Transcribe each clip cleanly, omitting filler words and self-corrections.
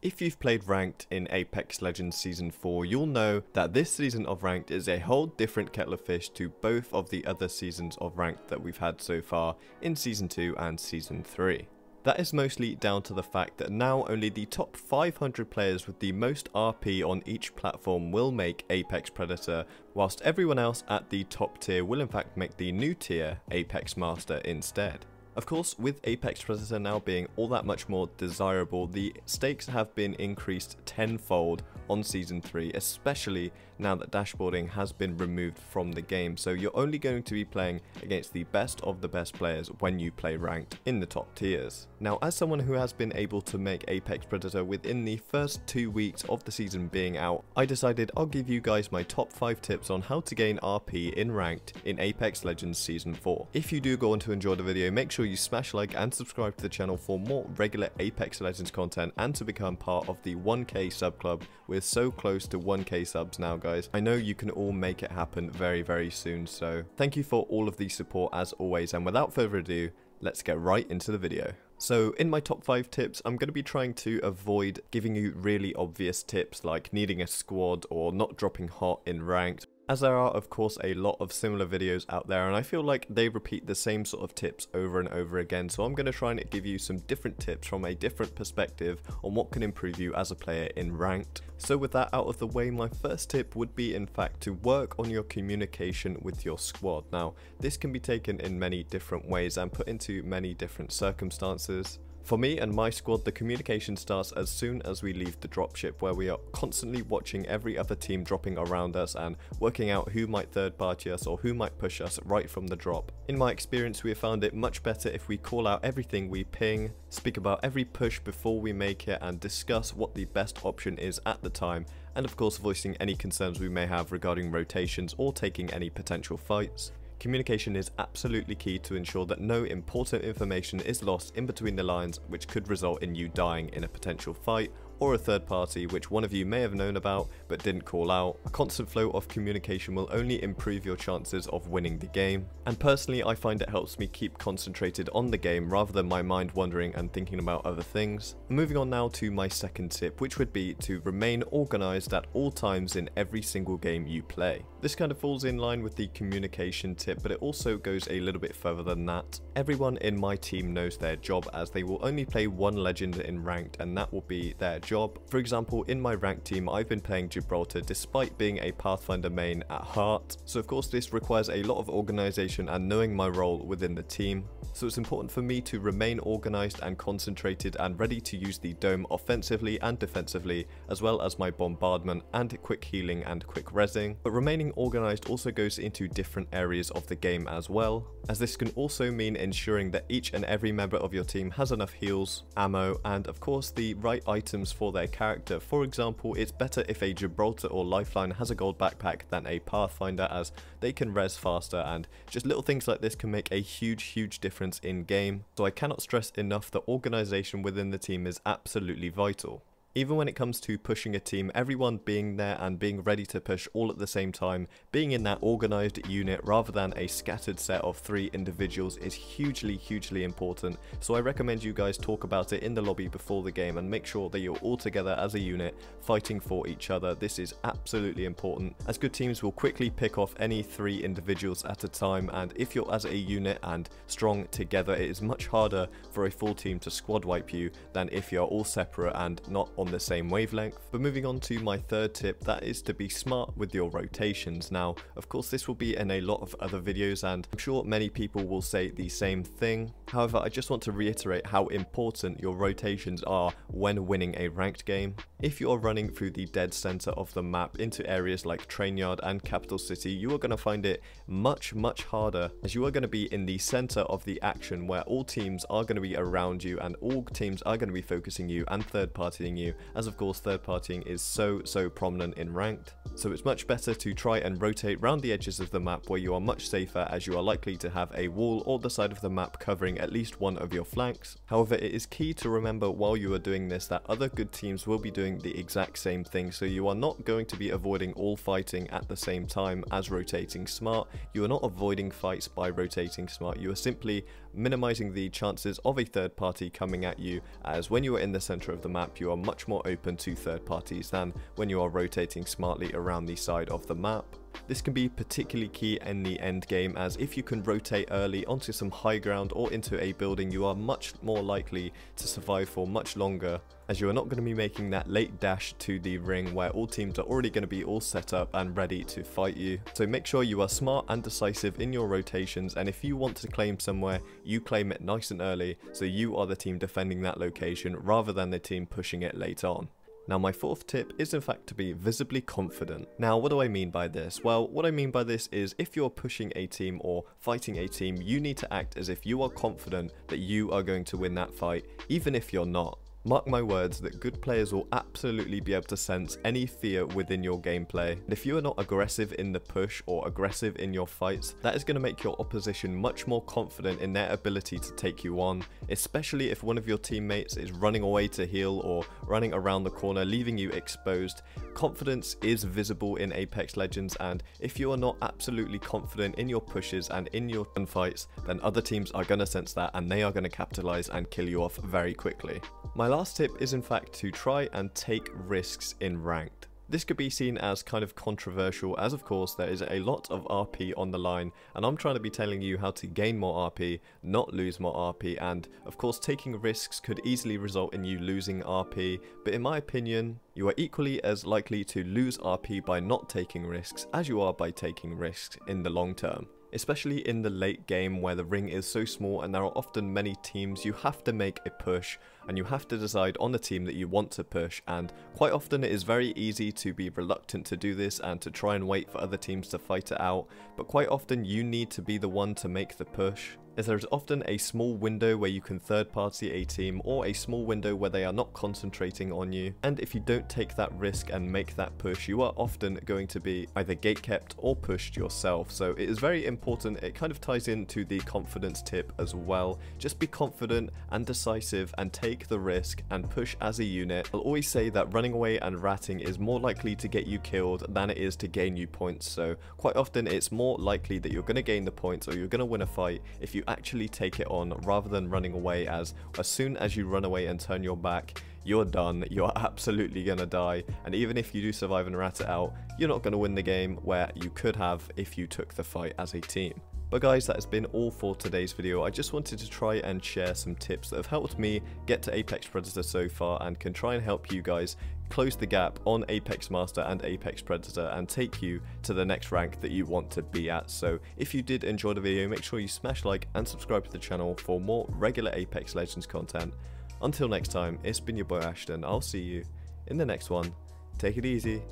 If you've played Ranked in Apex Legends Season 4, you'll know that this season of Ranked is a whole different kettle of fish to both of the other seasons of Ranked that we've had so far in Season 2 and Season 3. That is mostly down to the fact that now only the top 500 players with the most RP on each platform will make Apex Predator, whilst everyone else at the top tier will in fact make the new tier Apex Master instead. Of course, with Apex Predator now being all that much more desirable, the stakes have been increased tenfold on Season 3, especially now that dashboarding has been removed from the game, so you're only going to be playing against the best of the best players when you play Ranked in the top tiers. Now, as someone who has been able to make Apex Predator within the first 2 weeks of the season being out, I decided I'll give you guys my top 5 tips on how to gain RP in Ranked in Apex Legends Season 4. If you do go on to enjoy the video, make sure you smash like and subscribe to the channel for more regular Apex Legends content and to become part of the 1k sub club. We're so close to 1k subs now, guys. I know you can all make it happen very soon, so thank you for all of the support as always, and without further ado, let's get right into the video. So in my top 5 tips, I'm going to be trying to avoid giving you really obvious tips like needing a squad or not dropping hot in Ranked, as there are of course a lot of similar videos out there and I feel like they repeat the same sort of tips over and over again, so I'm going to try and give you some different tips from a different perspective on what can improve you as a player in Ranked. So with that out of the way, my first tip would be in fact to work on your communication with your squad. Now, this can be taken in many different ways and put into many different circumstances. For me and my squad, the communication starts as soon as we leave the dropship, where we are constantly watching every other team dropping around us and working out who might third party us or who might push us right from the drop. In my experience, we have found it much better if we call out everything we ping, speak about every push before we make it, and discuss what the best option is at the time, and of course voicing any concerns we may have regarding rotations or taking any potential fights. Communication is absolutely key to ensure that no important information is lost in between the lines, which could result in you dying in a potential fight or a third party which one of you may have known about but didn't call out. A constant flow of communication will only improve your chances of winning the game, and personally I find it helps me keep concentrated on the game rather than my mind wandering and thinking about other things. Moving on now to my second tip, which would be to remain organised at all times in every single game you play. This kind of falls in line with the communication tip, but it also goes a little bit further than that. Everyone in my team knows their job, as they will only play one legend in Ranked and that will be their job. For example, in my Ranked team I've been playing Gibraltar despite being a Pathfinder main at heart, so of course this requires a lot of organisation and knowing my role within the team. So it's important for me to remain organised and concentrated and ready to use the dome offensively and defensively, as well as my bombardment and quick healing and quick rezzing. But remaining organised also goes into different areas of the game as well, as this can also mean ensuring that each and every member of your team has enough heals, ammo, and of course the right items for their character. For example, it's better if a Gibraltar or Lifeline has a gold backpack than a Pathfinder, as they can res faster, and just little things like this can make a huge difference in game. So I cannot stress enough that organisation within the team is absolutely vital. Even when it comes to pushing a team, everyone being there and being ready to push all at the same time, being in that organised unit rather than a scattered set of 3 individuals is hugely important. So I recommend you guys talk about it in the lobby before the game and make sure that you're all together as a unit fighting for each other. This is absolutely important, as good teams will quickly pick off any 3 individuals at a time, and if you're as a unit and strong together, it is much harder for a full team to squad wipe you than if you're all separate and not on the same wavelength. But moving on to my third tip, that is to be smart with your rotations. Now, of course this will be in a lot of other videos and I'm sure many people will say the same thing. However, I just want to reiterate how important your rotations are when winning a ranked game. If you are running through the dead center of the map into areas like Trainyard and Capital City, you are going to find it much harder, as you are going to be in the center of the action where all teams are going to be around you and all teams are going to be focusing you and third partying you, as of course third partying is so prominent in ranked. So it's much better to try and rotate round the edges of the map where you are much safer, as you are likely to have a wall or the side of the map covering at least one of your flanks. However, it is key to remember while you are doing this that other good teams will be doing doing the exact same thing. So you are not going to be avoiding all fighting at the same time as rotating smart. You are not avoiding fights by rotating smart. You are simply minimizing the chances of a third party coming at you, as when you are in the center of the map you are much more open to third parties than when you are rotating smartly around the side of the map. This can be particularly key in the end game, as if you can rotate early onto some high ground or into a building, you are much more likely to survive for much longer, as you are not going to be making that late dash to the ring where all teams are already going to be all set up and ready to fight you. So make sure you are smart and decisive in your rotations, and if you want to claim somewhere, you claim it nice and early so you are the team defending that location rather than the team pushing it late on. Now my fourth tip is in fact to be visibly confident. Now what do I mean by this? Well, what I mean by this is if you're pushing a team or fighting a team, you need to act as if you are confident that you are going to win that fight, even if you're not. Mark my words that good players will absolutely be able to sense any fear within your gameplay. And if you are not aggressive in the push or aggressive in your fights, that is going to make your opposition much more confident in their ability to take you on, especially if one of your teammates is running away to heal or running around the corner leaving you exposed. Confidence is visible in Apex Legends, and if you are not absolutely confident in your pushes and in your gunfights, then other teams are going to sense that and they are going to capitalize and kill you off very quickly. My last tip is in fact to try and take risks in ranked. This could be seen as kind of controversial, as of course there is a lot of RP on the line, and I'm trying to be telling you how to gain more RP, not lose more RP, and of course taking risks could easily result in you losing RP, but in my opinion, you are equally as likely to lose RP by not taking risks as you are by taking risks in the long term. Especially in the late game where the ring is so small and there are often many teams, you have to make a push and you have to decide on the team that you want to push, and quite often it is very easy to be reluctant to do this and to try and wait for other teams to fight it out, but quite often you need to be the one to make the push, as there is often a small window where you can third party a team or a small window where they are not concentrating on you, and if you don't take that risk and make that push, you are often going to be either gatekept or pushed yourself. So it is very important. It kind of ties into the confidence tip as well. Just be confident and decisive and take the risk and push as a unit. I'll always say that running away and ratting is more likely to get you killed than it is to gain you points, so quite often it's more likely that you're going to gain the points or you're going to win a fight if you actually take it on rather than running away, as soon as you run away and turn your back, you're done, you're absolutely gonna die, and even if you do survive and rat it out, you're not gonna win the game where you could have if you took the fight as a team. But guys, that has been all for today's video. I just wanted to try and share some tips that have helped me get to Apex Predator so far and can try and help you guys close the gap on Apex Master and Apex Predator and take you to the next rank that you want to be at. So if you did enjoy the video, make sure you smash like and subscribe to the channel for more regular Apex Legends content. Until next time, it's been your boy Ashton. I'll see you in the next one. Take it easy.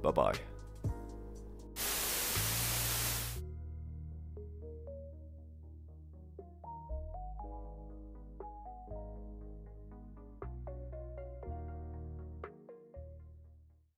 Bye bye.